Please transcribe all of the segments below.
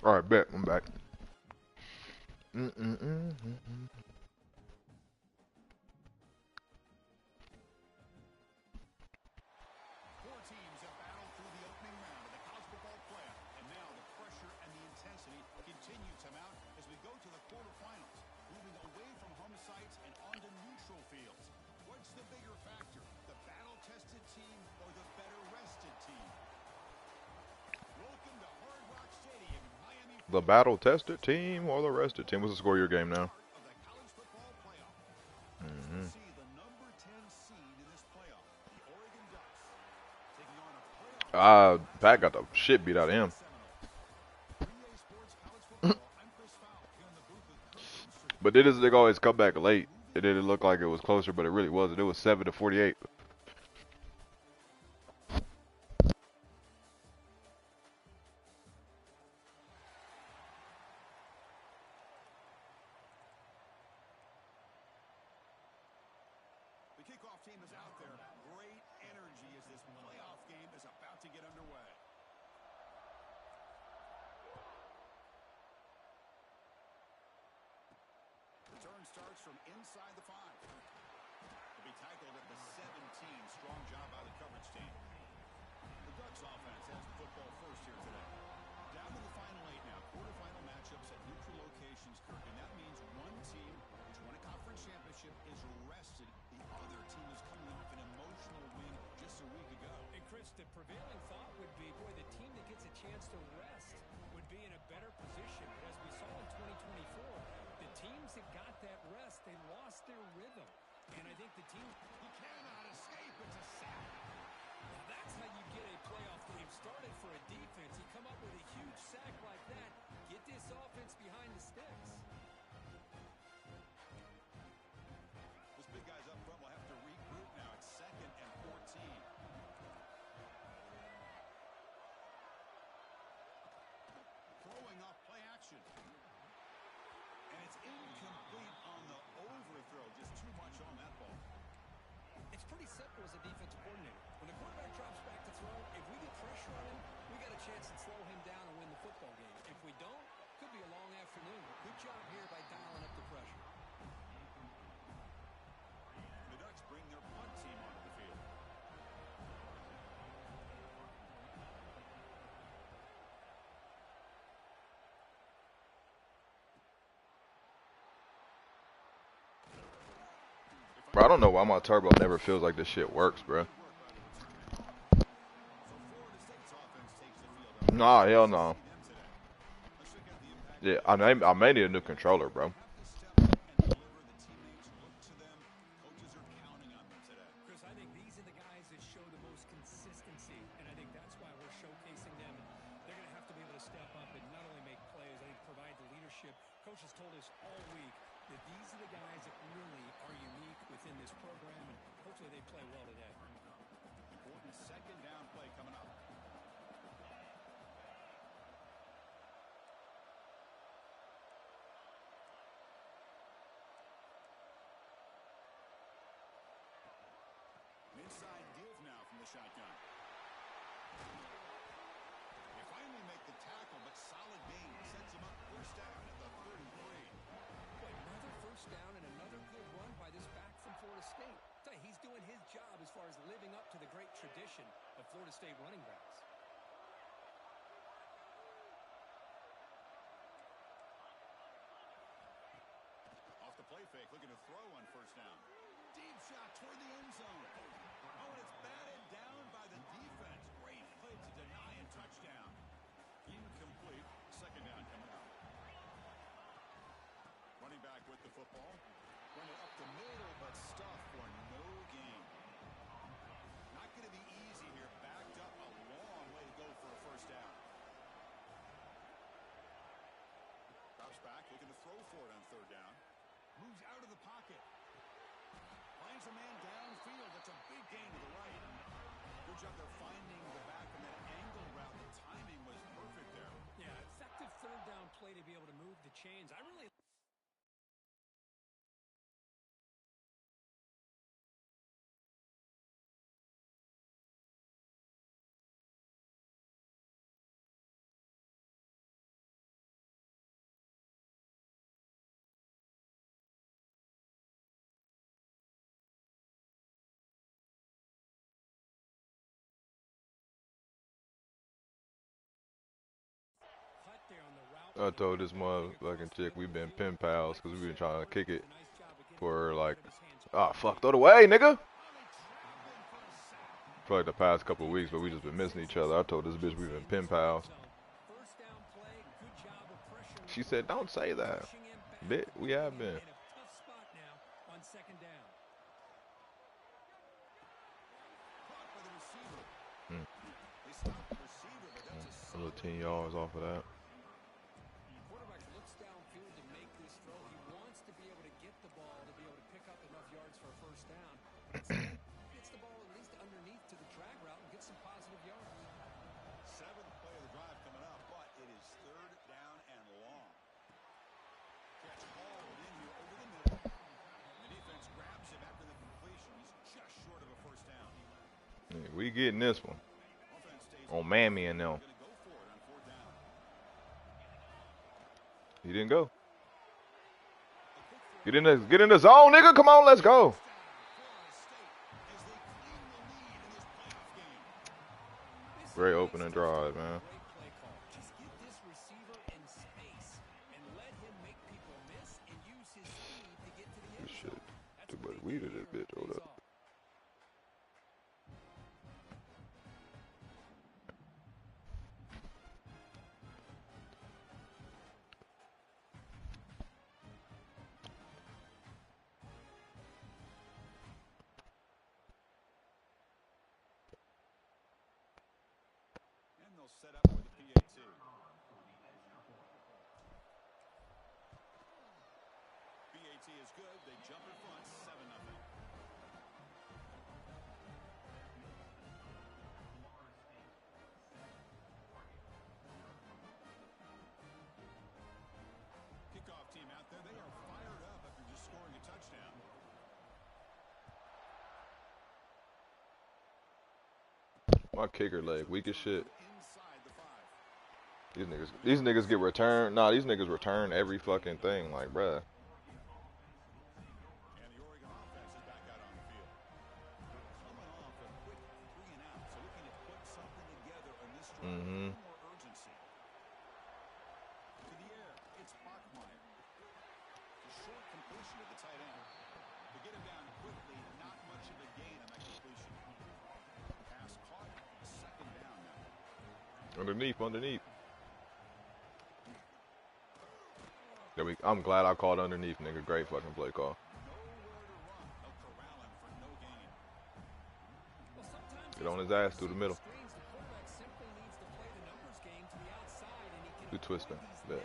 All right, bet. I'm back. Mm-mm-mm-mm-mm. Four teams have battled through the opening round of the college football playoff, and now the pressure and the intensity continue to mount as we go to the quarterfinals, moving away from home sites and onto neutral fields. What's the bigger factor, the battle-tested team or the better-rested team? Welcome to Hard Rock Stadium in Miami, The Florida. battle-tested team or the rested team? What's the score of your game now? Of the college football playoff. Mm-hmm. See the number 10 seed in this playoff, the Oregon Ducks, taking on a playoff team Pat got the shit beat out of him. Seminoles. 3A Sports College Football. I'm Chris Fowl here in the booth with Coach Sir But did this nigga always come back late? It didn't look like it was closer, but it really wasn't. It was 7-48. The kickoff team is out there. Great energy as this playoff game is about to get underway. Return starts from inside the 5. Will be tackled at the 17. Strong job by the coverage team. The Ducks offense has the football first here today. Down to the final 8 now. Quarterfinal matchups at neutral locations, Kirk. And that means one team which won a conference championship is rested. The other team is coming off an emotional win just a week ago. And Chris, the prevailing thought would be, boy, the team that gets a chance to rest would be in a better position. But as we saw in 2024, the teams that got that rest, they lost their rhythm. And I think the team... He cannot escape. It's a sack. Well, that's how you get a playoff game started for a defense. You come up with a huge sack like that, get this offense behind the sticks. This big guy's up front will have to regroup now. It's 2nd and 14. Throwing off play action. And it's incomplete on the overthrow. Just too much on that ball. It's pretty simple as a defensive coordinator. When the quarterback drops back to throw, if we get pressure on him, we got a chance to slow him down and win the football game. If we don't, could be a long afternoon. Good job here by dialing up the pressure. The Ducks bring their punt team onto the field. Bro, I don't know why my turbo never feels like this shit works, bro. So Florida State's offense takes the field up. Nah, hell no. See them today. Let's check out the impact. Yeah, I may need a new controller, bro. Have to step up and deliver. The teammates look to them. Coaches are counting on them today. Chris, I think these are the guys that show the most consistency, and I think that's why we're showcasing them. They're going to have to be able to step up and not only make plays, I think provide the leadership. Coach has told us all week that these are the guys that really are unique within this program, and hopefully they play well today. Important 2nd down play coming up. An inside give now from the shotgun. They finally make the tackle, but solid gain sets him up first down at the 33. Boy, another first down and another good run by this back from Florida State. Tell you, he's doing his job as far as living up to the great tradition of Florida State running backs. Off the play fake, looking to throw on first down. Deep shot toward the end zone. Oh, and it's batted down by the defense. Great play to deny and touchdown. Incomplete. 2nd down coming up. Running back with the football. Run it up the middle, but stuffed for no gain. Not going to be easy here. Backed up a long way to go for a first down. Drops back, looking to throw for it on 3rd down. Moves out of the pocket. Finds a man downfield. That's a big gain to the right. Good job there finding the back in that angle route. The timing was perfect there. Yeah, effective 3rd down play to be able to move the chains. I really I told this motherfucking chick we've been pen pals because we've been trying to kick it for like, ah, fuck, throw it away, nigga. For like the past couple of weeks, but we just been missing each other. I told this bitch we've been pen pals. She said, don't say that. Bitch, we have been. A little 10 yards off of that. Quarterback looks downfield to make this throw. He wants to be able to get the ball to be able to pick up enough yards for a first down. Instead, gets the ball at least underneath to the drag route and gets some positive yards. Seventh play of the drive coming up, but it is third down and long. Catch hauled in here over the middle. The defense grabs him after the completion. He's just short of a first down. Yeah, we getting this one. On Mammy and them. He didn't go. Get in the zone, nigga. Come on, let's go. Great opening drive, man. Just get this receiver in space and let him make people miss and use his speed to get to the end This shit. zone. Too much weed in this bitch. Hold up. Set up for the PAT. PAT is good. They jump in front, 7-0. Kickoff team out there. They are fired up after just scoring a touchdown. My kicker leg weak as shit. These niggas get returned. Nah, these niggas return every fucking thing. Like, bruh. And the Oregon offense is back out on the field. Coming off a quick 3-and-out, so looking to put something together on this drive. More urgency. To the air, it's Bachmeyer. A short completion at the tight end. To get him down quickly, not much of a gain on that completion. Pass caught, second down now. Underneath. I'm glad I called underneath, nigga. Great fucking play call. Get on his ass through the middle. Good twisting. Bet.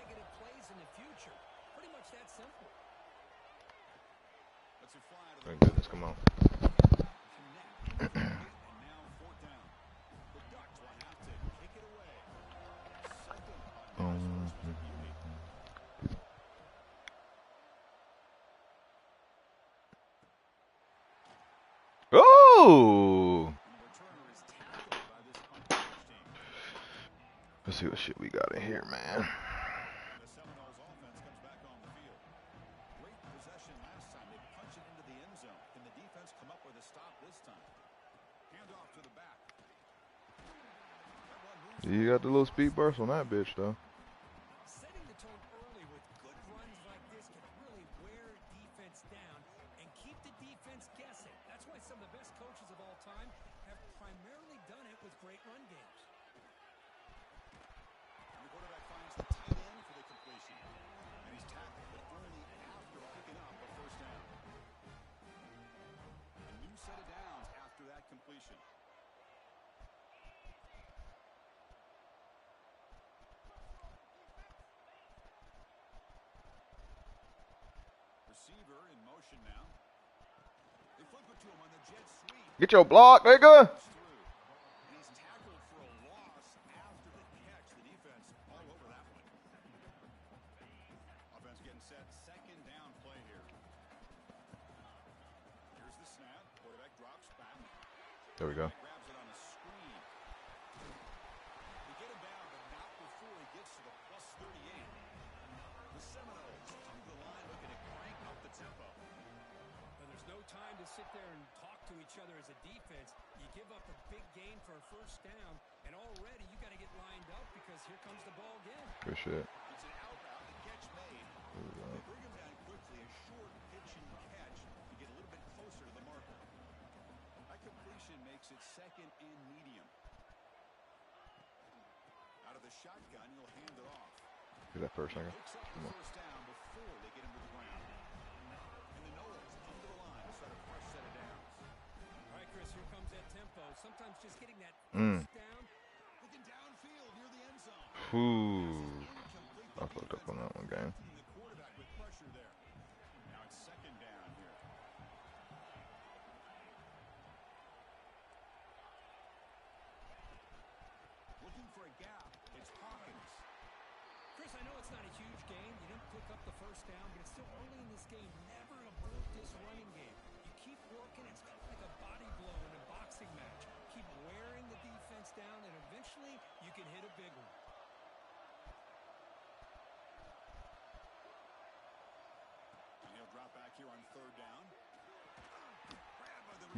Thank goodness. Come on. Oh! Let's see what shit we got in here, man. The Seminoles offense comes back on the field. Great possession last time. They punch it into the end zone. Can the defense come up with a stop this time? Hand off to the back. You got the little speed burst on that bitch, though. Setting the tone early with good runs like this can really wear defense down and keep the defense guessing. That's why some of the best coaches of all time have primarily done it with great run games. And the quarterback finds the tight end for the completion. And he's tackled, but only after picking up a first down. A new set of downs after that completion. Receiver in motion now. They flip it to him on the jet sweep. Get your block, nigga. And he's tackled for a loss after the catch. The defense all over that one. Offense getting set. Second down play here. Here's the snap. Quarterback drops back. There we go. Grabs it on a screen. They get him down, but not before he gets to the plus 38. The Seminoles to the line looking to crank up the tempo. But there's no time to sit there and talk to each other as a defense. You give up a big gain for a first down, and already you got to get lined up because here comes the ball again. Good shit. It's an makes it second and medium. Out of the shotgun, he'll hand it off. Get that first nigga. Picks up the first down before they get him to the ground. And the Noles come to the line to start a fresh set of downs. All right, Chris, here comes that tempo. Sometimes just getting that first down. Looking downfield near the end zone. Ooh. I fucked up on that one, game. The quarterback with pressure there. Now it's second down here. Looking for a gap. It's Hawkins. Chris, I know it's not a huge game. You didn't pick up the first down, but it's still early in this game. Never abort this running game. You keep working. It's kind of like a body blow in a boxing match. Keep wearing the defense down, and eventually you can hit a big one. And he'll drop back here on third down.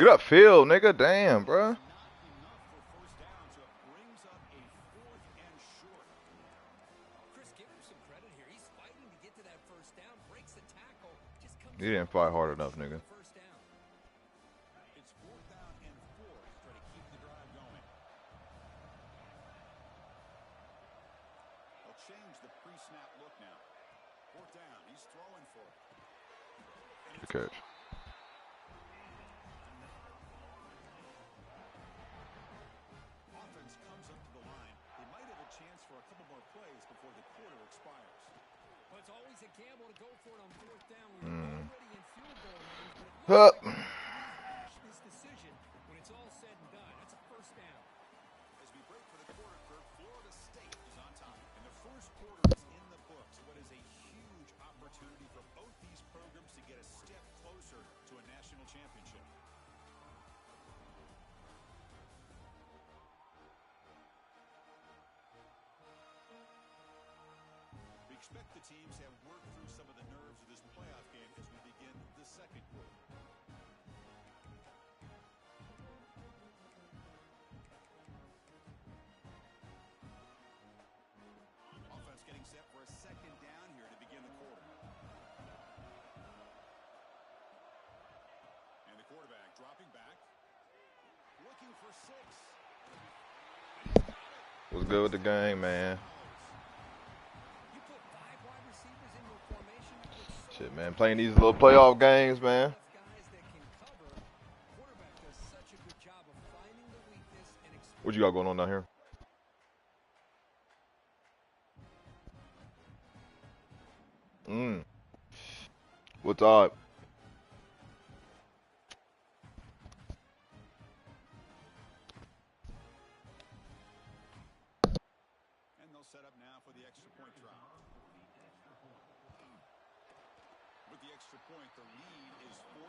Get upfield, nigga. Damn, bruh. Not enough for first down, so it brings up a fourth and short. Chris, give him some credit here. He's fighting to get to that first down, breaks the tackle, just comes You didn't fight hard enough, nigga. first down. It's fourth down and 4. Try to keep the drive going. They'll change the pre-snap look now. Fourth down. He's throwing for it. Good catch. Offense comes up to the line. They might have a chance for a couple more plays before the quarter expires. Well, it's always a gamble to go for it on fourth down. We're already in field goal range, but Hup. this decision when it's all said and done. That's a first down. As we break for the quarter, Kirk, Florida State is on top. And the first quarter is in the books. What is a huge opportunity for both these programs to get a step closer to a national championship. We expect the teams have worked through some of the nerves of this playoff game as we begin the second quarter. Offense getting set for a second down here to begin the quarter. And the quarterback dropping back. Looking for 6. What's good with the game, man? You put 5 wide receivers into a formation. Shit, man. Playing these little playoff games, man. Guys that can cover. Quarterback does such a good job of finding the weakness and What you got going on down here? What's up? And they'll set up now for the extra point drop. With the extra point, the lead is 14.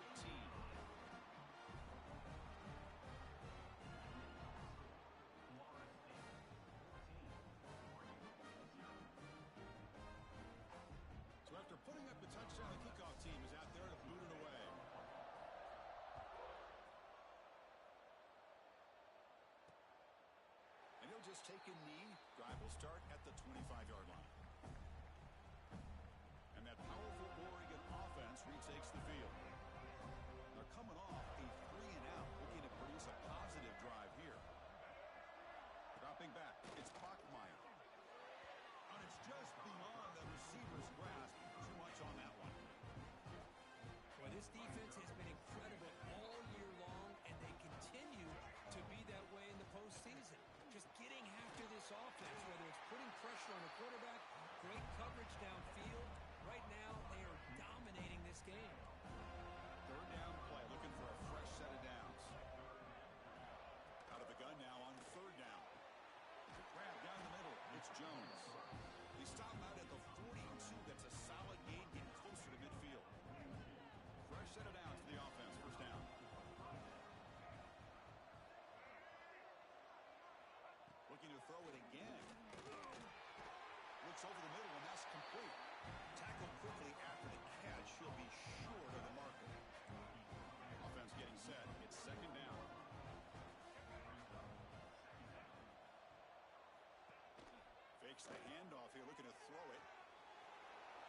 So after putting up the touchdown, the kickoff team is out there to boot it away. And he'll just take a knee. Drive will start at the 25-yard line. And that powerful Oregon offense retakes the field. They're coming off a 3-and-out, looking to produce a positive drive here. Dropping back, it's Bachmeier. And it's just beyond the receiver's grasp. Too much on that one. Well, this defense has been incredible all year long, and they continue to be that way in the postseason. Just getting after this offense, whether it's putting pressure on the quarterback, great coverage downfield. Right now, they are dominating this game. Third down play, looking for a fresh set of downs. Out of the gun now on third down. Grab down the middle, it's Jones. They stop out at the 42. That's a solid gain, getting closer to midfield. Fresh set of downs for the offense, first down. Looking to throw it again. Looks over the middle, and that's complete. Tackled quickly after the catch. He'll be short of the marker. Offense getting set. It's second down. Fakes the handoff here, looking to throw it.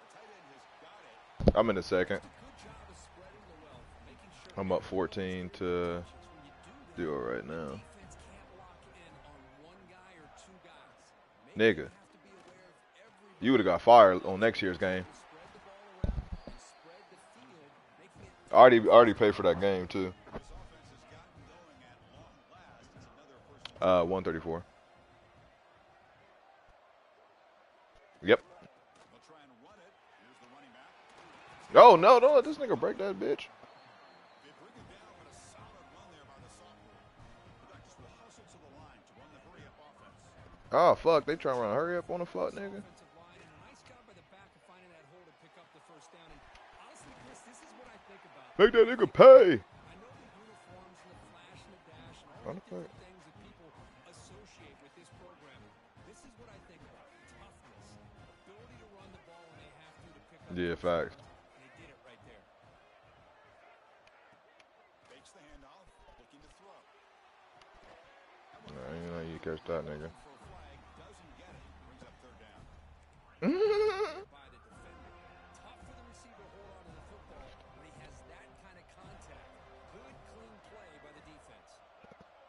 The tight end has got it. I'm in the second. Good job of spreading the wealth, making sure I'm up 14 to when you do do it right now. Defense can't lock in on one guy or two guys. Maybe they Nigga. have to be aware of everybody. You would have got fired on next year's game. Spread the ball around and spread the field, making it I already paid for that game too. This offense has gotten going at long last. It's another first and 134. Yep. they'll try and run it. Here's the running back. Oh no, don't let this nigga break that bitch. They bring it down, but a solid run there by the sophomore. The Ducks will hustle to the line to run the hurry-up offense. Oh fuck, they trying to run hurry up on the fuck nigga. offensive line, and a nice job by the back of finding that hole to pick up the first down. And honestly, Chris, this is what I think about. Make that nigga pay. I know the uniforms and the flash and the dash and all On the the different things that people associate with this program. This is what I think about. Toughness, ability to run the ball when they have to pick up. Yeah, facts. And they did it right there. Fakes the handoff, looking to throw. I ain't know you catch that nigga. For a flag, doesn't get it. Brings up third down. By the defender. Tough for the receiver to hold on to the football when he has that kind of contact. Good, clean play by the defense.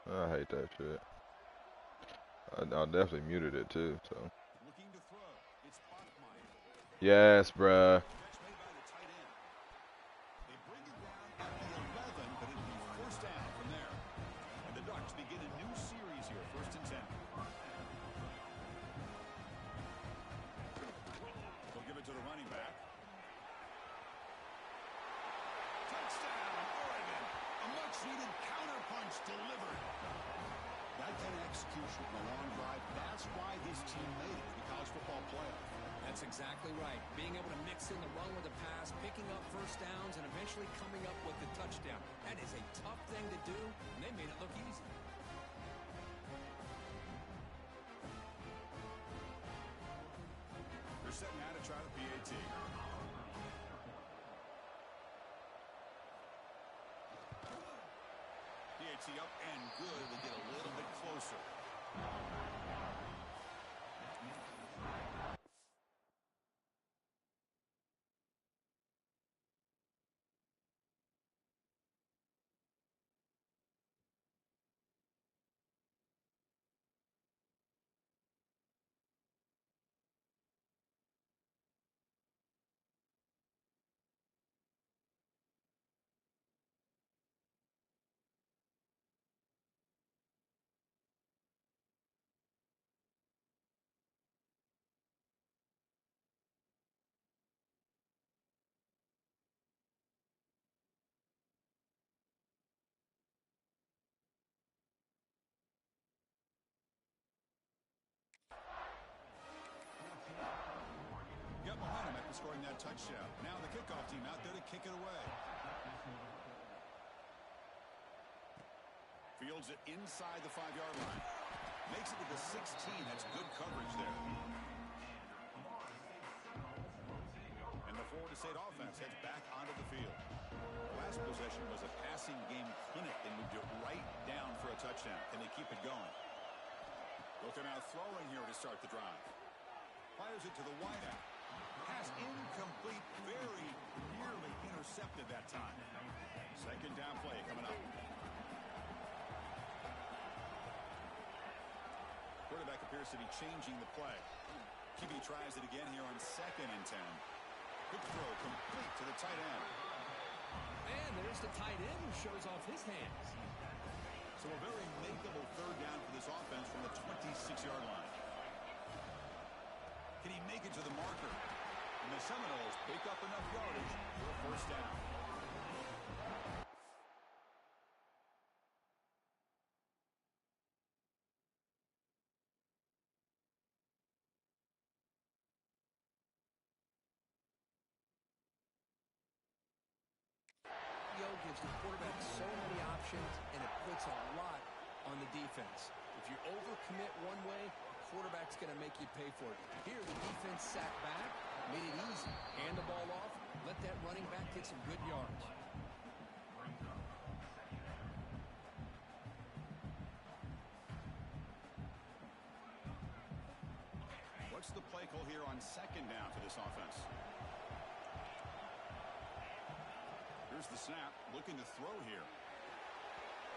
I hate that shit. I definitely muted it too. So Looking to throw. It's Bachmeyer. yes, bruh. Catch made by the tight end. They bring it down at the 11, but it'll be first down from there. And the Ducks begin a new series here, 1st and 10. They'll give it to the running back. Touchdown, Oregon. A much-needed counterpunch delivered. That kind of execution from a long drive, that's why this team made it in the college football playoff. That's exactly right. Being able to mix in the run with the pass, picking up first downs, and eventually coming up with the touchdown. That is a tough thing to do, and they made it look easy. They're setting out to try the PAT. PAT up and good. It'll get a little bit closer. Got behind him after scoring that touchdown. Now the kickoff team out there to kick it away. Fields it inside the 5-yard line. Makes it to the 16. That's good coverage there. And the Florida State offense heads back onto the field. Last possession was a passing game clinic. They moved it right down for a touchdown. Can they keep it going? Looking out throwing here to start the drive. Fires it to the wideout. Pass incomplete, very nearly intercepted that time. Second down play coming up. Quarterback appears to be changing the play. QB tries it again here on 2nd and 10. Quick throw complete to the tight end. And there's the tight end who shows off his hands. So a very makeable third down for this offense from the 26-yard line. Can he make it to the marker? And the Seminoles pick up enough yardage for a first down. Gives the quarterback so many options, and it puts a lot on the defense. If you overcommit one way, the quarterback's going to make you pay for it. Here, the defense sat back, made it easy. Hand the ball off, let that running back get some good yards. What's the play call here on 2nd down for this offense? Here's the snap, looking to throw here.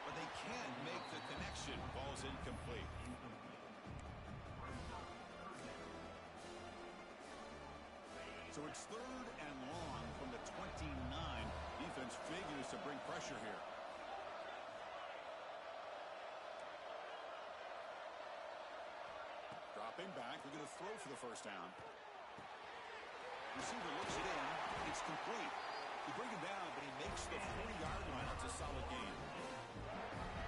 but they can't make the connection. Ball's incomplete. So it's 3rd and long from the 29. Defense figures to bring pressure here. Dropping back, looking to throw for the first down. Receiver looks it in. It's complete. He brings it down, but he makes the 40-yard line. It's a solid gain.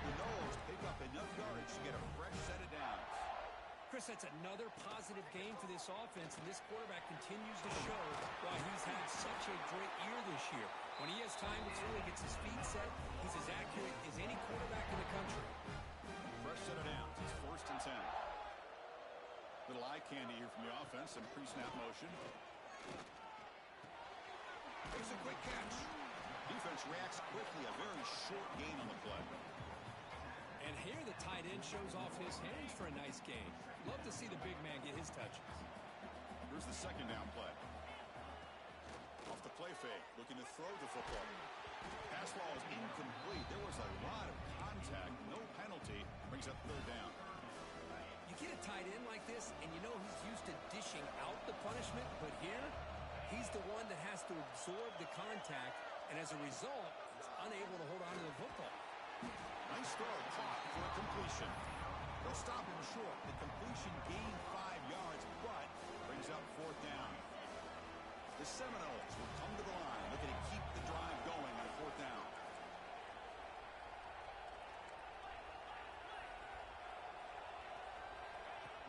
The Noles pick up enough yards to get a fresh set of downs. Chris, that's another positive game for this offense, and this quarterback continues to show why he's had such a great year this year. When he has time to throw, he gets his feet set. He's as accurate as any quarterback in the country. Fresh set of downs. It's 1st and 10. Little eye candy here from the offense. Some pre-snap motion. It's a quick catch. Defense reacts quickly. A very short gain on the play. And here the tight end shows off his hands for a nice gain. Love to see the big man get his touches. Here's the 2nd down play. Off the play fake, looking to throw the football. Pass ball is incomplete. There was a lot of contact. No penalty. Brings up 3rd down. You get a tight end like this, and you know he's used to dishing out the punishment, but here, he's the one that has to absorb the contact, and as a result, he's unable to hold on to the football. Nice throw, caught for a completion. They'll stop him short. The completion gained 5 yards, but brings up 4th down. The Seminoles will come to the line, looking to keep the drive going on 4th down.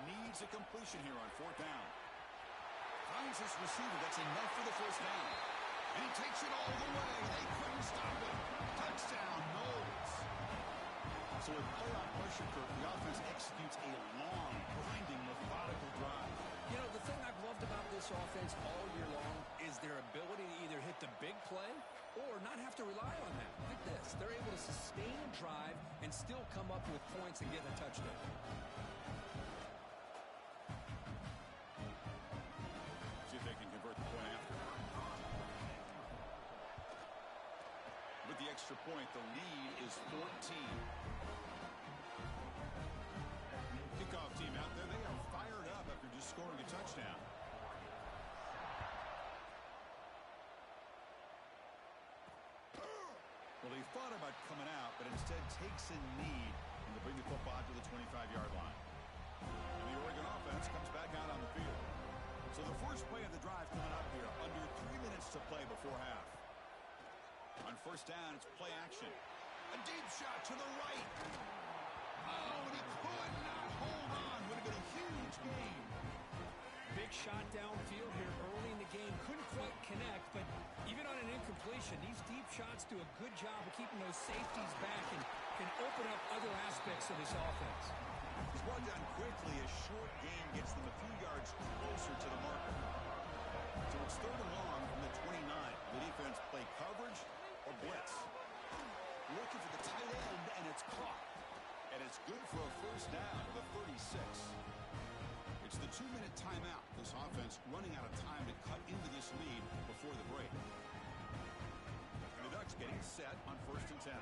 Needs a completion here on 4th down. Finds his receiver. That's enough for the 1st down. And he takes it all the way. They couldn't stop him. Touchdown, Noles. So with play-on pressure curve, the offense executes a long, grinding, methodical drive. You know, the thing I've loved about this offense all year long is their ability to either hit the big play or not have to rely on that. Like this. They're able to sustain a drive and still come up with points and get a touchdown. See if they can convert the point after. With the extra point, the lead is 14. Kickoff team out there, they are fired up after just scoring a touchdown. Well, they thought about coming out, but instead takes a knee and to bring the football to the 25-yard line. And the Oregon offense comes back out on the field. So the first play of the drive coming up here, under 3 minutes to play before half. On 1st down, it's play action. A deep shot to the right. Oh, and he could not hold on. Would have been a huge gain. Big shot downfield here early in the game. Couldn't quite connect, but even on an incompletion, these deep shots do a good job of keeping those safeties back and can open up other aspects of this offense. He's brought down quickly. A short gain gets them a few yards closer to the marker. So it's 3rd and long from the 29. The defense play coverage or blitz. Looking for the tight end, and it's caught. And it's good for a 1st down to the 36. It's the 2-minute timeout. This offense running out of time to cut into this lead before the break. And the Ducks getting set on 1st and 10.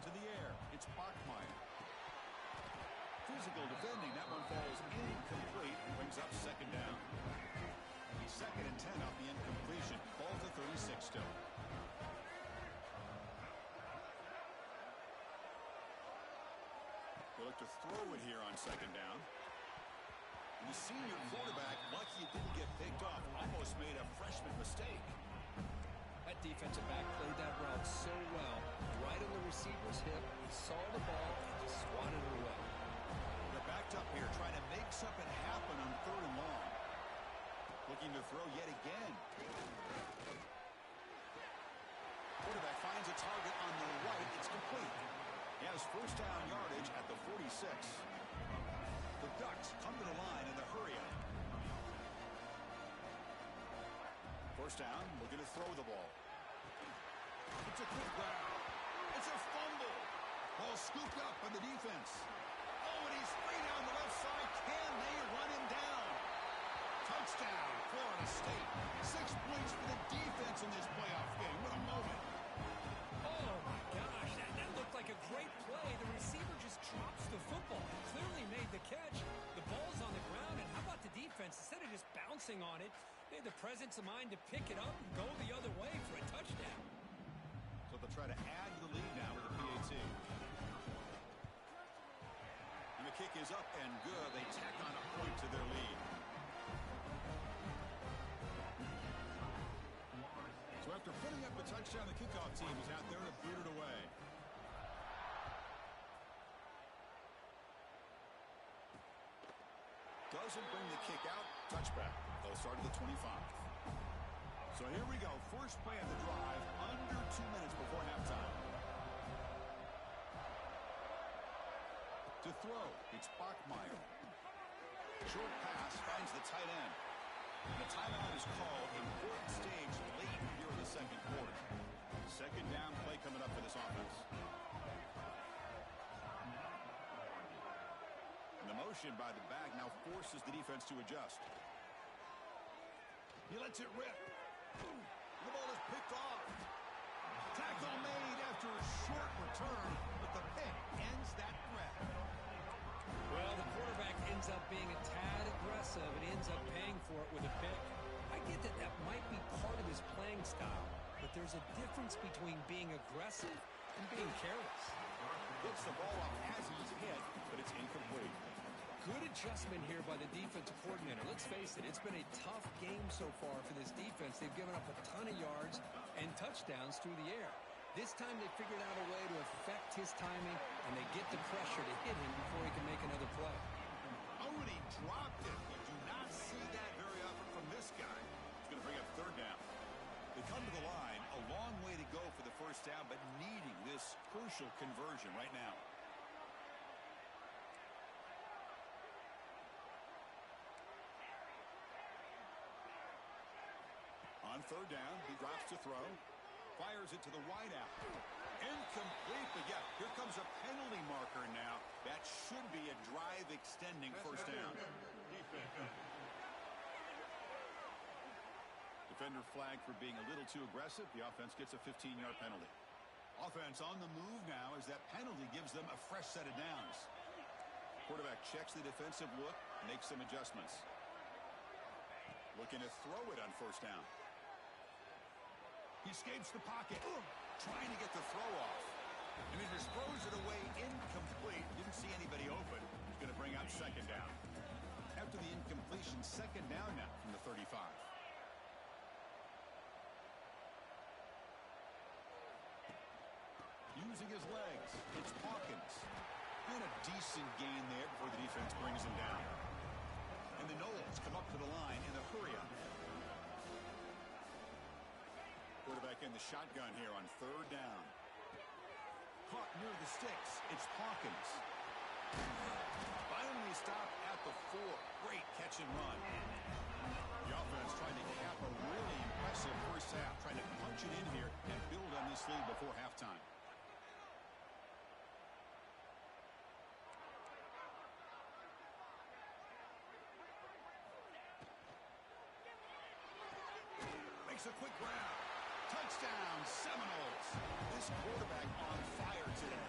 To the air, it's Bachmeier. Physical defending, that one falls incomplete and brings up 2nd down. 2nd and 10 off the incompletion. Ball to 36 still. They look to throw it here on 2nd down. And the senior quarterback, lucky it didn't get picked off, almost made a freshman mistake. That defensive back played that route so well. Right on the receiver's hip, he saw the ball and just swatted it away. They're backed up here, trying to make something happen on 3rd and long. Looking to throw yet again. Quarterback finds a target on the right. It's complete. He has 1st down yardage at the 46. The Ducks come to the line in the hurry up. 1st down, looking to throw the ball. It's a quick grab. It's a fumble. Ball scooped up by the defense. Oh, and he's free down the left side. Can they run him down? Touchdown, Florida State. 6 points for the defense in this playoff game. What a moment. Oh, my gosh. That looked like a great play. The receiver just drops the football. Clearly made the catch. The ball's on the ground, and how about the defense? Instead of just bouncing on it, they had the presence of mind to pick it up and go the other way for a touchdown. So they'll try to add to the lead now with the PAT. And the kick is up and good. They tack on a point to their lead. So after putting up a touchdown, the kickoff team is out there to boot it away. Doesn't bring the kick out. Touchback. They'll start at the 25. So here we go. First play of the drive. Under 2 minutes before halftime. To throw, it's Bachmeier. Short pass finds the tight end. And the timeout is called. Important stage late here in the second quarter. Second down play coming up for this offense. And the motion by the back now forces the defense to adjust. He lets it rip. The ball is picked off. Tackle made after a short return, but the pick ends that threat. Well, the quarterback ends up being a tad aggressive and ends up paying for it with a pick. I get that that might be part of his playing style, but there's a difference between being aggressive and being careless. Gets the ball off as he's hit, but it's incomplete. Good adjustment here by the defensive coordinator. Let's face it, it's been a tough game so far for this defense. They've given up a ton of yards and touchdowns through the air. This time they figured out a way to affect his timing, and they get the pressure to hit him before he can make another play. Oh, and he dropped it. You do not see that very often from this guy. It's going to bring up third down. They come to the line, a long way to go for the first down, but needing this crucial conversion right now. On third down, he drops to throw. Fires it to the wideout. Incomplete, but yeah, here comes a penalty marker now. That should be a drive-extending first down. Defender flagged for being a little too aggressive. The offense gets a 15-yard penalty. Offense on the move now as that penalty gives them a fresh set of downs. Quarterback checks the defensive look, makes some adjustments. Looking to throw it on first down. He escapes the pocket, trying to get the throw off. And he just throws it away incomplete. Didn't see anybody open. He's going to bring out second down. After the incompletion, second down now from the 35. Using his legs, it's Hawkins. And a decent gain there before the defense brings him down. And the Knowles come up to the line in a hurry-up. Quarterback in the shotgun here on third down. Caught near the sticks. It's Hawkins. Finally stopped at the 4. Great catch and run. The offense trying to cap a really impressive first half. Trying to punch it in here and build on this lead before halftime. Makes a quick grab. Touchdown, Seminoles. This quarterback on fire today.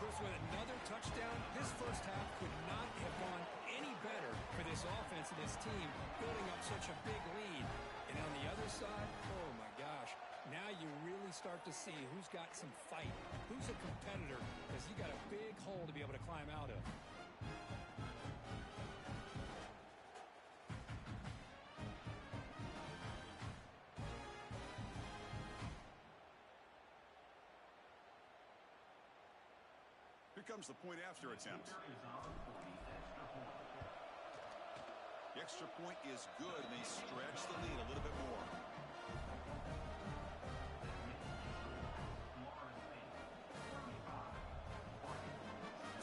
Chris, with another touchdown, this first half could not have gone any better for this offense and this team, building up such a big lead. And on the other side, oh my gosh, now you really start to see who's got some fight, who's a competitor, because you got a big hole to be able to climb out of. Here comes the point after attempt. The extra point is good, and they stretch the lead a little bit more.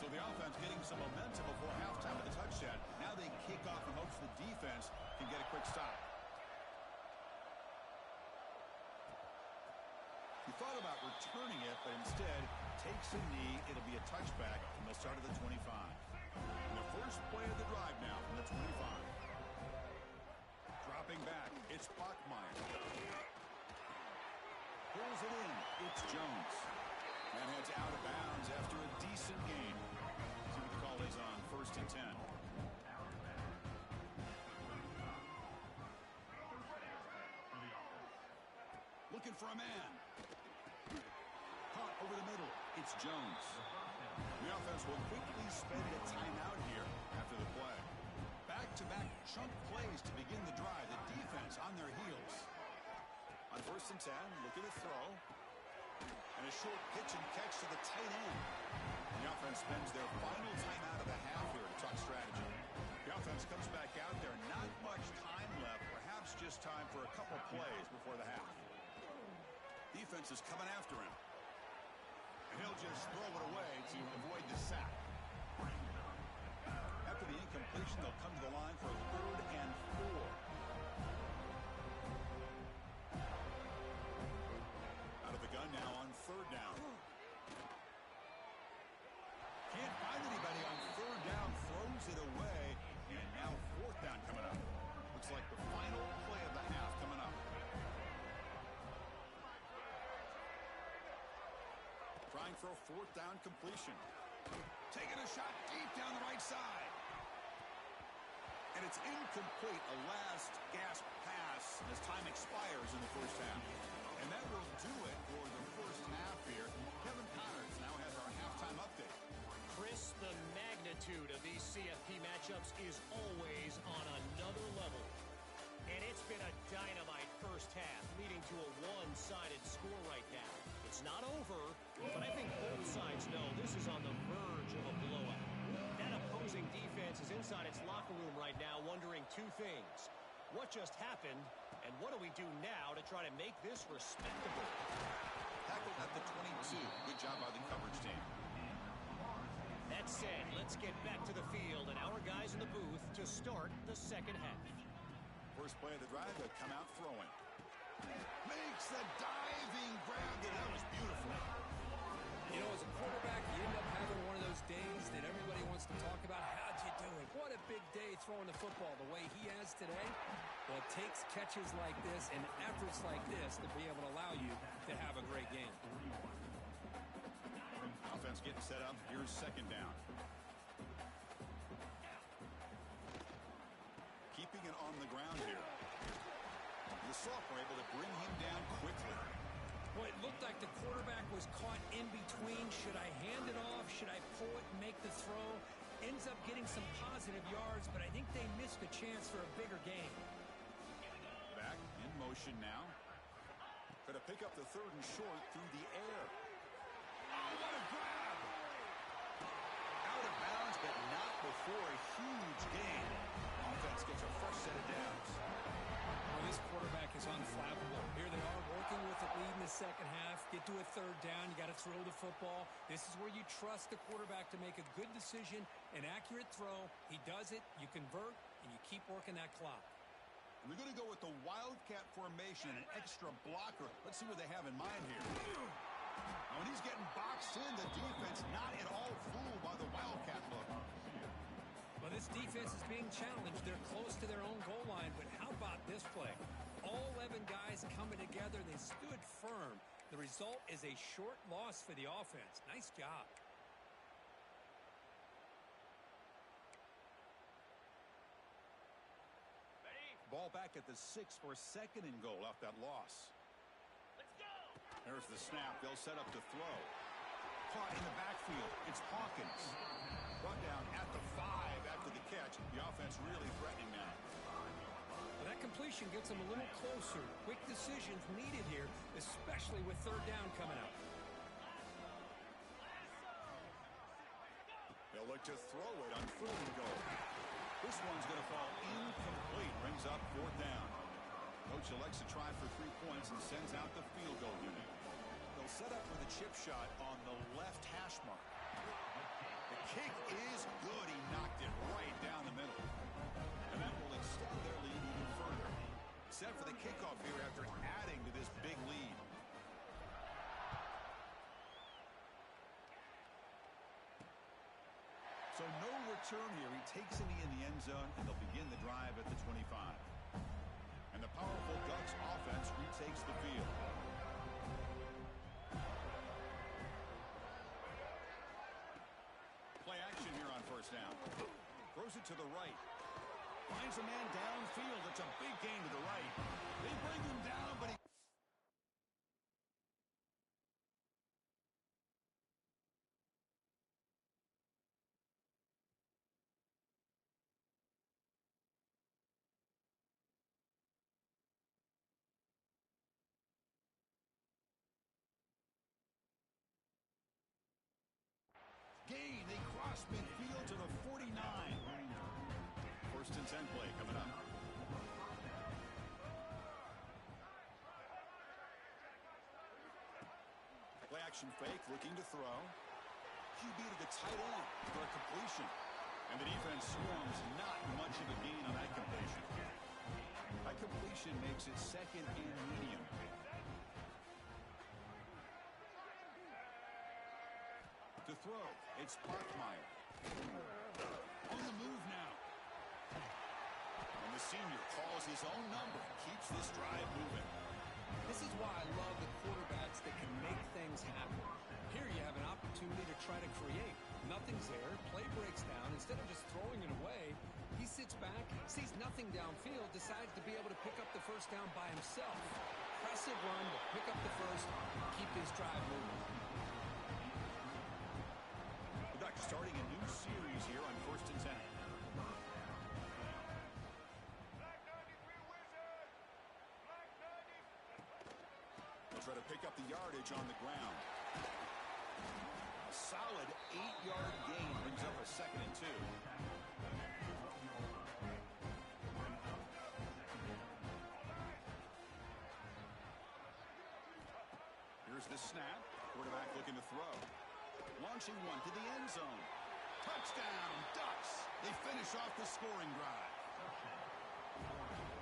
So the offense getting some momentum before halftime with a touchdown. Now they kick off in hopes the defense can get a quick stop. He thought about returning it, but instead takes a knee. It'll be a touchback, and they'll start at the 25. And the first play of the drive now from the 25. Dropping back. it in. It's Jones. And heads out of bounds after a decent gain. See what the call is on 1st and 10. Looking for a man. Caught over the middle. It's Jones. The offense will quickly spend a timeout here after the play. Back-to-back chunk plays to begin the drive. The defense on their heels. On 1st and 10, look at the throw. And a short pitch and catch to the tight end. The offense spends their final timeout of the half here to talk strategy. The offense comes back out there. Not much time left. Perhaps just time for a couple plays before the half. Defense is coming after him. And he'll just throw it away to avoid the sack. After the incompletion, they'll come to the line for 3rd and 4. Out of the gun now on 3rd down. Can't find anybody on 3rd down. Throws it away. And now 4th down coming up. Looks like the final play of the half coming up. Trying for a 4th down completion. Taking a shot deep down the right side. And it's incomplete. A last gasp pass as time expires in the 1st half. And that will do it for the 1st half here. Kevin Connors now has our halftime update. Chris, the magnitude of these CFP matchups is always on another level. And it's been a dynamite 1st half, leading to a one-sided score right now. It's not over, but I think both sides know this is on the verge of a blowout. That opposing defense is inside its locker room right now wondering 2 things. What just happened, and what do we do now to try to make this respectable? Tackled at the 22. Good job by the coverage team. That said, let's get back to the field and our guys in the booth to start the 2nd half. First play of the drive, they'll come out throwing. Makes the diving grab. That was beautiful. You know, as a quarterback, you end up having one of those days that everybody wants to talk about. How'd you do it? What a big day throwing the football the way he has today. Well, it takes catches like this and efforts like this to be able to allow you to have a great game. Offense getting set up. Here's 2nd down. Keeping it on the ground here. The Sophomore able to bring him down quickly. Well, it looked like the quarterback was caught in between. Should I hand it off? Should I pull it and make the throw? Ends up getting some positive yards, but I think they missed a chance for a bigger gain. Back in motion now. Going to pick up the 3rd and short through the air. Oh, what a grab! Out of bounds, but not before a huge gain. Offense gets a fresh set of downs. Well, this quarterback is unflappable. Here they are working with the lead in the 2nd half. Get to a 3rd down. You got to throw the football. This is where you trust the quarterback to make a good decision, an accurate throw. He does it, you convert, and you keep working that clock. And they're going to go with the Wildcat formation and an extra blocker. Let's see what they have in mind here. Now, when he's getting boxed in, the defense not at all fooled by the Wildcat look. Well, this defense is being challenged. They're close to their own goal line, but how about this play? All 11 guys coming together. They stood firm. The result is a short loss for the offense. Nice job. Ball back at the 6 for 2nd and goal off that loss. Let's go! There's the snap. They'll set up to throw. Caught in the backfield. It's Hawkins. Brought down at the 5 after the catch. The offense really threatening now. Well, that completion gets them a little closer. Quick decisions needed here, especially with 3rd down coming up. They'll look to throw it on 3rd and goal. This one's going to fall incomplete. Brings up 4th down. Coach elects to try for 3 points and sends out the field goal unit. They'll set up with a chip shot on the left hash mark. The kick is good. He knocked it right down the middle. And that will extend their lead even further. Set for the kickoff here after adding to this big lead. So no return here. He takes it in the end zone, and they'll begin the drive at the 25. And the powerful Ducks offense retakes the field. on first down. Throws it to the right. Finds a man downfield. It's a big gain to the right. They bring him down, but he... Gain. They cross midfield to the 49. First and 10 play coming up. Play action fake, looking to throw. QB to the tight end for a completion. And the defense swarms, not much of a gain on that completion. That completion makes it second and medium. To throw, it's Parkmeyer. On the move now. And the senior calls his own number, keeps this drive moving. This is why I love the quarterbacks that can make things happen. Here you have an opportunity to try to create. Nothing's there. Play breaks down. Instead of just throwing it away, he sits back, sees nothing downfield, decides to be able to pick up the first down by himself. Impressive run to pick up the first, keep this drive moving. The Ducks starting a new series here on first and 10. They'll try to pick up the yardage on the ground. A solid 8-yard gain brings up a second and 2. Here's the snap. Quarterback looking to throw. Launching one to the end zone. Touchdown, Ducks. They finish off the scoring drive.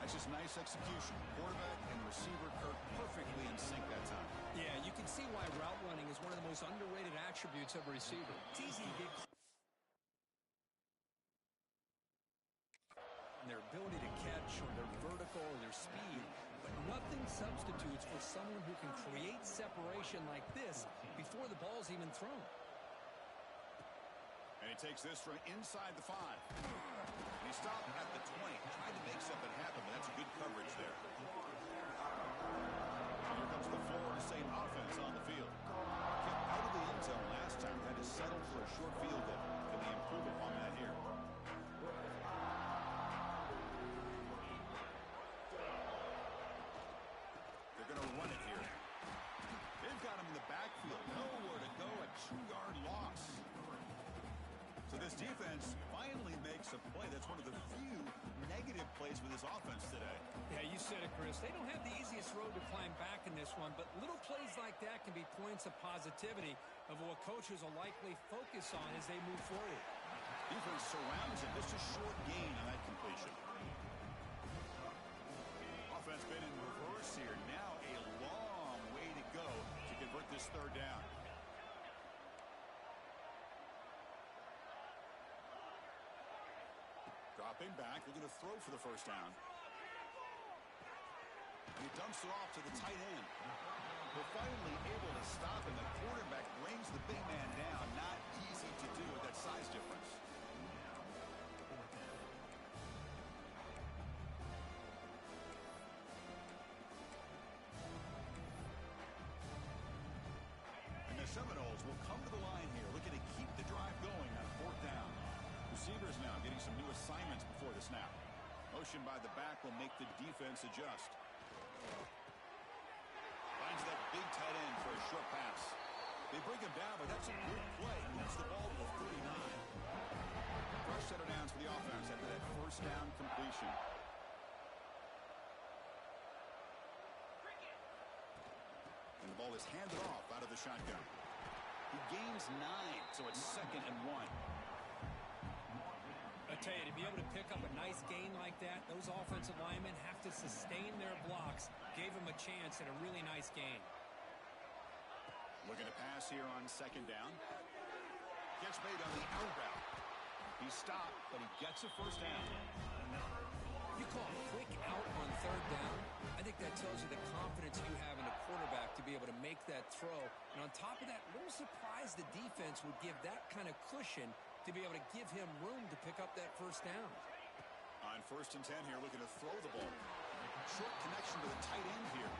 That's just nice execution. Quarterback and receiver Kirk perfectly in sync that time. Yeah, you can see why route running is one of the most underrated attributes of a receiver. It's easy to get... And their ability to catch, or their vertical, or their speed, but nothing substitutes for someone who can create separation like this before the ball's even thrown. And he takes this from inside the 5. And he stopped at the 20. Tried to make something happen, but that's a good coverage there. And here comes the Florida State offense on the field. Kept out of the end zone last time. Had to settle for a short field goal. Can they improve upon that here? They're going to run it here. They've got him in the backfield. Nowhere to go. A 2-yard loss. So this defense finally makes a play. That's one of the few negative plays with this offense today. Yeah, you said it, Chris. They don't have the easiest road to climb back in this one, but little plays like that can be points of positivity of what coaches will likely focus on as they move forward. Defense surrounds him. Just a short gain on that completion. Offense been in reverse here. Now a long way to go to convert this third down. Dropping back, looking to throw for the first down. And he dumps it off to the tight end. They're finally able to stop him. The quarterback brings the big man down. Not easy to do with that size difference. And the Seminoles will come to the line here, looking to keep the drive going on fourth down. Receivers now getting some new assignments before the snap. Motion by the back will make the defense adjust. Finds that big tight end for a short pass. They bring him down, but that's a good play. Moves the ball to the 39. Fresh set of downs for the offense after that first down completion. And the ball is handed off out of the shotgun. He gains 9, so it's 2nd and 1. I tell you, to be able to pick up a nice gain like that, those offensive linemen have to sustain their blocks. Gave him a chance at a really nice gain. Looking to pass here on 2nd down. Catch made on the out route. He stopped, but he gets a first down. You call a quick out on 3rd down, I think that tells you the confidence you have in a quarterback to be able to make that throw. And on top of that, a little surprised the defense would give that kind of cushion to be able to give him room to pick up that first down. On 1st and 10 here, looking to throw the ball. Short connection to the tight end here.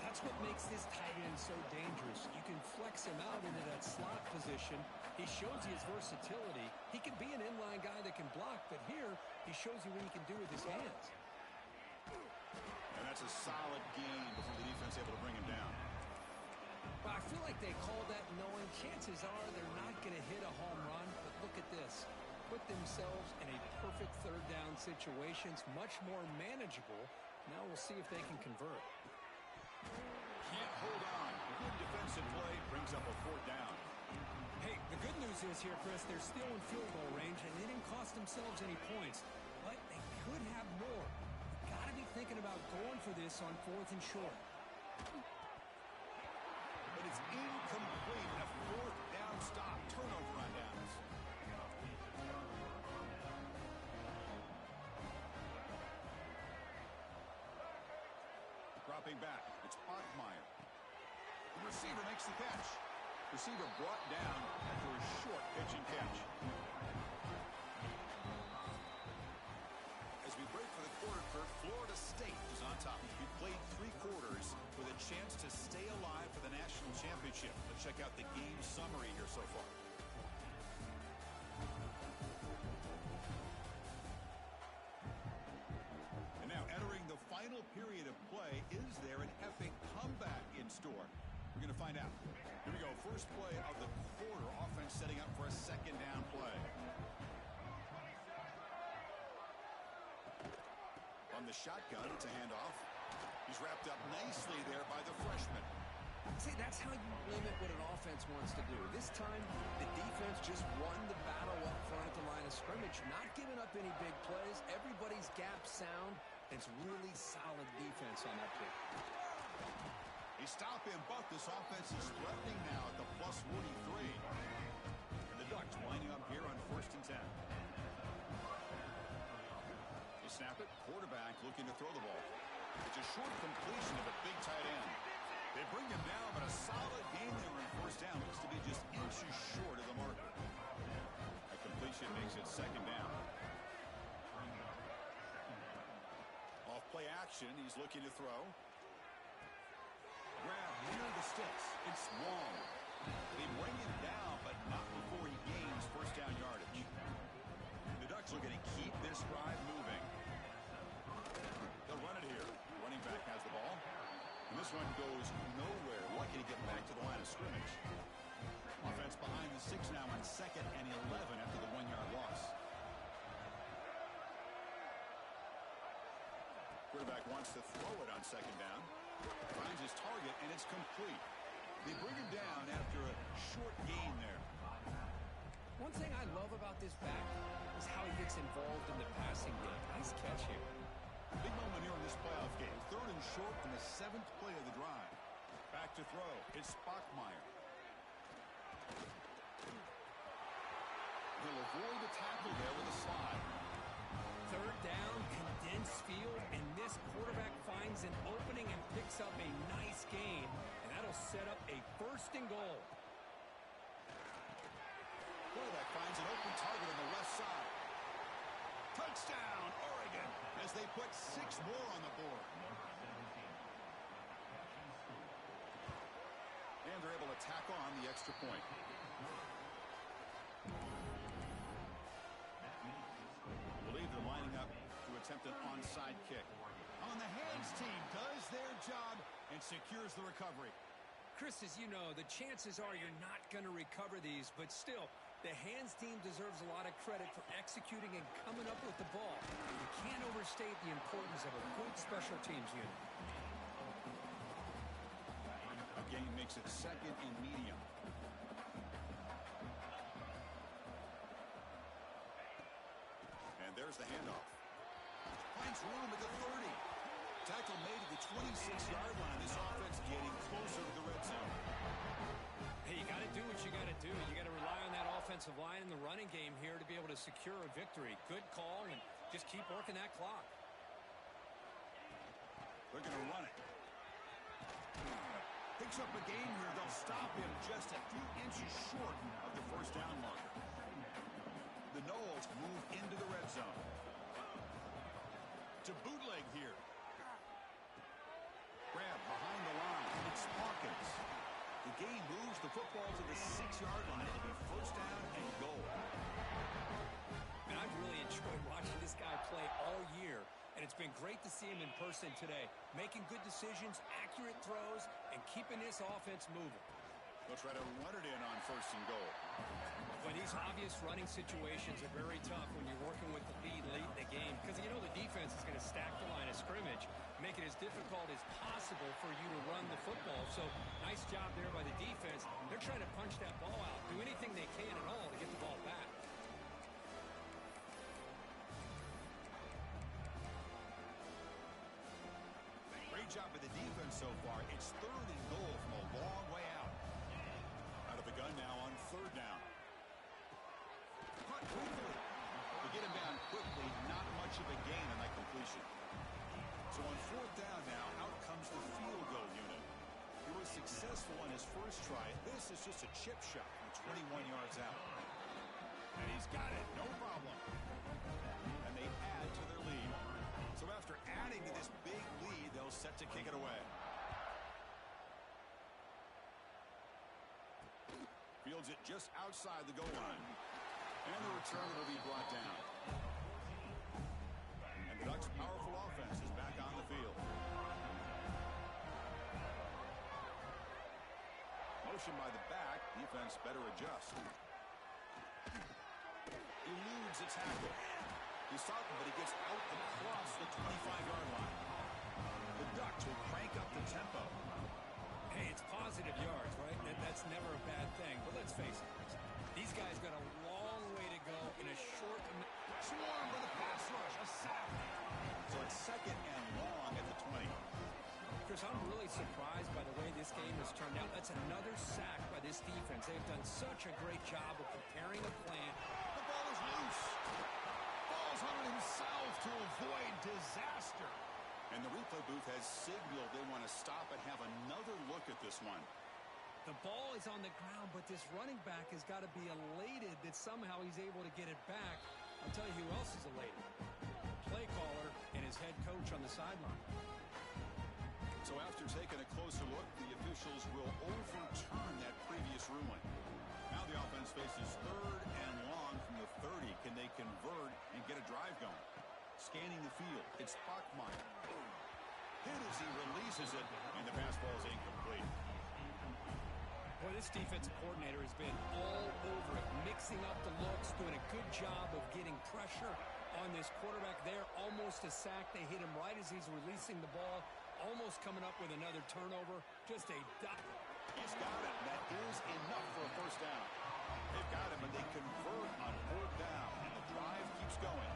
That's what makes this tight end so dangerous. You can flex him out into that slot position. He shows you his versatility. He can be an inline guy that can block, but here he shows you what he can do with his hands. And that's a solid gain before the defense able to bring him down. But I feel like they called that knowing chances are they're not going to hit a home run. But look at this. Put themselves in a perfect third down situation. It's much more manageable. Now we'll see if they can convert. Can't hold on. Good defensive play brings up a 4th down. Hey, the good news is here, Chris, they're still in field goal range, and they didn't cost themselves any points. But they could have more. You've got to be thinking about going for this on 4th and short. But it's incomplete. A 4th down stop. Turnover on downs. Dropping back. It's Bachmeier. The receiver makes the catch. Receiver brought down after a short pitch and catch. As we break for the quarter, Kurt, Florida State is on top. We played 3 quarters with a chance to stay alive for the national championship. Let's check out the game summary here so far. And now entering the final period of play, is there an epic comeback in store? We're going to find out. Here we go. First play of the quarter. Offense setting up for a 2nd down play. On the shotgun, it's a handoff. He's wrapped up nicely there by the freshman. See, that's how you limit what an offense wants to do. This time, the defense just won the battle up front at the line of scrimmage, not giving up any big plays. Everybody's gap sound. It's really solid defense on that pick. They stop him, but this offense is threatening now at the plus 43. And the Ducks winding up here on 1st and 10. They snap it. Quarterback looking to throw the ball. It's a short completion of a big tight end. They bring him down, but a solid gain there on 1st down. Looks to be just inches short of the marker. A completion makes it 2nd down. Off play action. He's looking to throw. Grab near the sticks. It's long. They bring him down, but not before he gains 1st down yardage. The Ducks are going to keep this drive moving. They'll run it here. Running back has the ball. And this one goes nowhere. Lucky to get back to the line of scrimmage. Offense behind the 6 now on 2nd and 11 after the 1-yard loss. Quarterback wants to throw it on 2nd down. Finds his target, and it's complete. They bring him down after a short gain there. One thing I love about this back is how he gets involved in the passing game. Nice catch here. Big moment here in this playoff game. 3rd and short in the 7th play of the drive. Back to throw. It's Bachmeier. He'll avoid the tackle there with a slide. 3rd down, condensed field, and this quarterback finds an opening and picks up a nice gain, and that'll set up a 1st and goal. Quarterback finds an open target on the left side. Touchdown, Oregon, as they put 6 more on the board. And they're able to tack on the extra point. I believe they're lining up to attempt an onside kick. On the hands team does their job and secures the recovery. Chris, as you know, the chances are you're not going to recover these, but still, the hands team deserves a lot of credit for executing and coming up with the ball. You can't overstate the importance of a good special teams unit. A gain makes it 2nd and medium. And there's the handoff. Finds room at the 30. Tackle made at the 26-yard line. This offense getting closer to the red zone. Hey, you got to do what you got to do. You got to rely on that offensive line in the running game here to be able to secure a victory. Good call, and just keep working that clock. They're going to run it. Picks up a gain here. They'll stop him just a few inches short of the 1st down marker. gain moves the football to the 6-yard line. It'll be first down and goal. And I've really enjoyed watching this guy play all year, and it's been great to see him in person today, making good decisions, accurate throws, and keeping this offense moving. They'll try to run it in on first and goal. But these obvious running situations are very tough when you're working with the lead late in the game, because you know the defense is going to stack the line of scrimmage, make it as difficult as possible for you to run the football. So nice job there by the defense. They're trying to punch that ball out, do anything they can at all to get the ball back. Great job by the defense so far. It's third and goal from a long way out. Out of the gun now on third down. Caught quickly. They get him down quickly. Not much of a gain on that completion. So on fourth down now, out comes the field goal unit. He was successful on his first try. This is just a chip shot from 21 yards out. And he's got it. No problem. And they add to their lead. So after adding to this big lead, they'll set to kick it away. Fields it just outside the goal line. And the return will be brought down. And the Ducks' powerful offense is back on the field. Motion by the back. Defense better adjust. Eludes a tackle. He's stopped, but he gets out across the 25-yard line. The Ducks will crank up the tempo. Hey, it's positive yards, right? That's never a bad thing. But let's face it, these guys got a long way to go in a short amount. Swarm with a pass rush, a sack. So it's second and long at the 20. Chris, I'm really surprised by the way this game has turned out. That's another sack by this defense. They've done such a great job of preparing a plan. The ball is loose. Falls on it himself to avoid disaster. And the replay booth has signaled they want to stop and have another look at this one. The ball is on the ground, but this running back has got to be elated that somehow he's able to get it back. I'll tell you who else is elated. Play caller and his head coach on the sideline. So after taking a closer look, the officials will overturn that previous ruling. Now the offense faces third and long from the 30. Can they convert and get a drive going? Scanning the field, it's Bachmeyer. Hit as he releases it, and the pass ball is incomplete. Boy, this defensive coordinator has been all over it, mixing up the looks, doing a good job of getting pressure on this quarterback there. Almost a sack. They hit him right as he's releasing the ball, almost coming up with another turnover. Just a dot. He's got it. That is enough for a first down. They've got him, and they convert on fourth down, and the drive keeps going.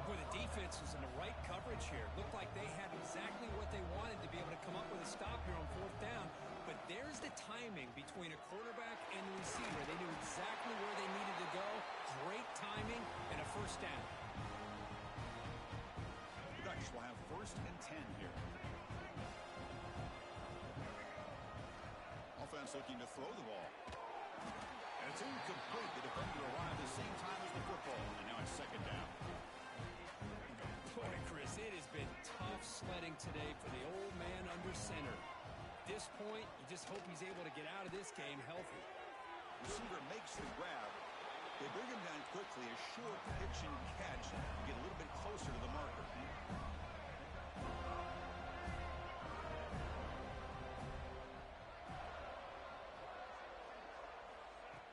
Boy, the defense was in the right coverage here. Looked like they had exactly what they wanted to be able to come up with a stop here on fourth down. But there's the timing between a quarterback and the receiver. They knew exactly where they needed to go. Great timing and a first down. The Ducks will have first and 10 here. Offense looking to throw the ball. And it's incomplete. The defender arrived at the same time as the football. And now it's second down. Boy, Chris, it has been tough sledding today for the old man under center. At this point, you just hope he's able to get out of this game healthy. Receiver makes the grab. They bring him down quickly. A short pitch and catch. Get a little bit closer to the marker.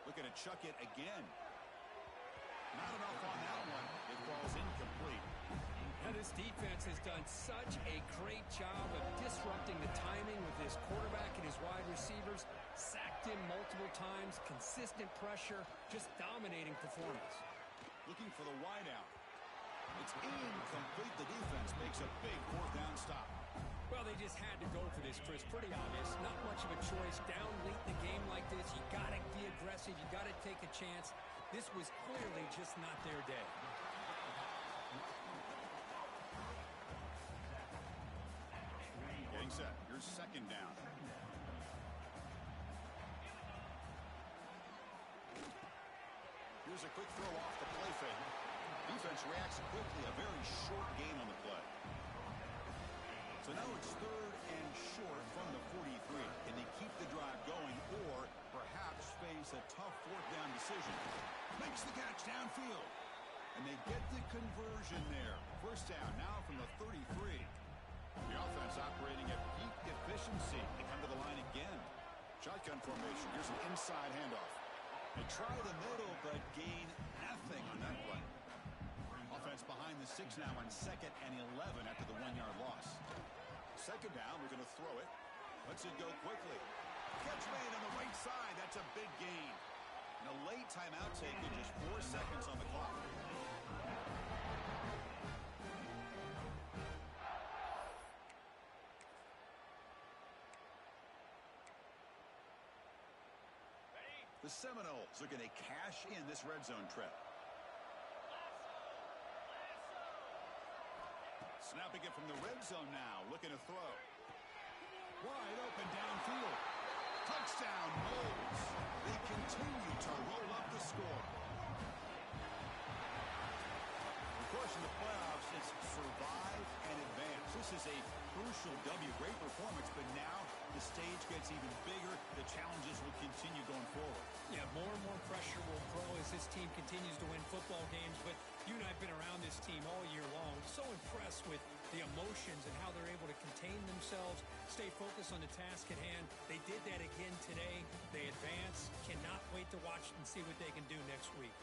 Looking to chuck it again. Not enough on that one. It falls incomplete. Now, this defense has done such a great job of disrupting the timing with his quarterback and his wide receivers. Sacked him multiple times, consistent pressure, just dominating performance. Looking for the wideout. It's incomplete. The defense makes a big fourth down stop. Well, they just had to go for this, Chris. Pretty obvious. Not much of a choice. Down late in the game like this, you got to be aggressive. You got to take a chance. This was clearly just not their day. Getting set. Here's second down. Here's a quick throw off the play fake. Defense reacts quickly. A very short gain on the play. So now it's 3rd and short from the 43. Can they keep the drive going or perhaps face a tough 4th down decision? Makes the catch downfield. And they get the conversion there. 1st down now from the 33. The offense operating at peak efficiency. They come to the line again. Shotgun formation. Here's an inside handoff. They try the middle, but gain nothing on that play. Offense behind the 6 now on 2nd and 11 after the 1-yard loss. 2nd down, we're going to throw it. Lets it go quickly. Catch made on the right side. That's a big gain. And a late timeout taken, just 4 seconds on the clock. The Seminoles are going to cash in this red zone trip. Snapping it from the red zone now, looking to throw. Wide open downfield. Touchdown, Noles. They continue to roll up the score. Of course, in the playoffs, it's survive and advance. This is a crucial W. Great performance, but now the stage gets even bigger. The challenges will continue going forward. Yeah, more and more pressure will grow as this team continues to win football games. But you and I have been around this team all year long. So impressed with the emotions and how they're able to contain themselves, stay focused on the task at hand. They did that again today. They advance. Cannot wait to watch and see what they can do next week.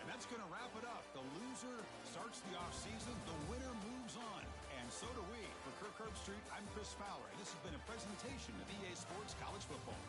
And that's going to wrap it up. The loser starts the offseason. The winner moves on. And so do we. For Kirk Herbstreit, I'm Chris Fowler. And this has been a presentation of EA Sports College Football.